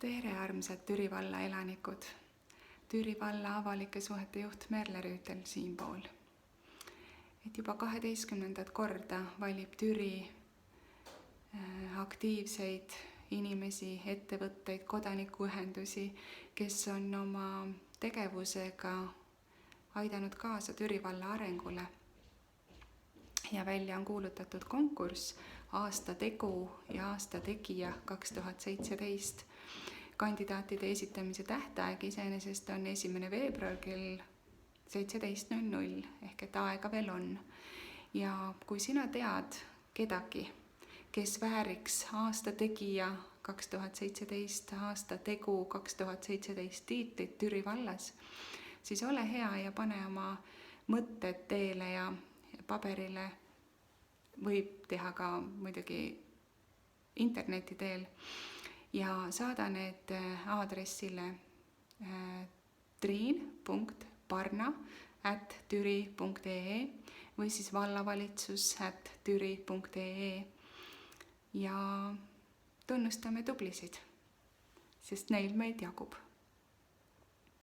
Tere, armsad Türi valla elanikud! Türi valla avalike suhete juht Merle Rüütel siinpool. Juba 12. korda valib Türi aktiivseid inimesi, ettevõtteid, kodanikuühendusi, kes on oma tegevusega aidanud kaasa Türi valla arengule. Ja välja on kuulutatud konkurss Aasta tegu ja aasta tegija 2017. Kandidaatide esitamise tähtaeg iseenesest on 1. veebruar kell 17:00 ehk et aega veel on. Ja kui sina tead kedagi, kes vääriks aasta tegija 2017, aasta tegu 2017 tiitlit Türi vallas, siis ole hea ja pane oma mõtted teele ja paberile. Võib teha ka muidugi interneti teel ja saada need aadressile triin.parna@türi.ee või siis vallavalitsus@türi.ee ja tunnustame tublisid, sest neil meid jagub.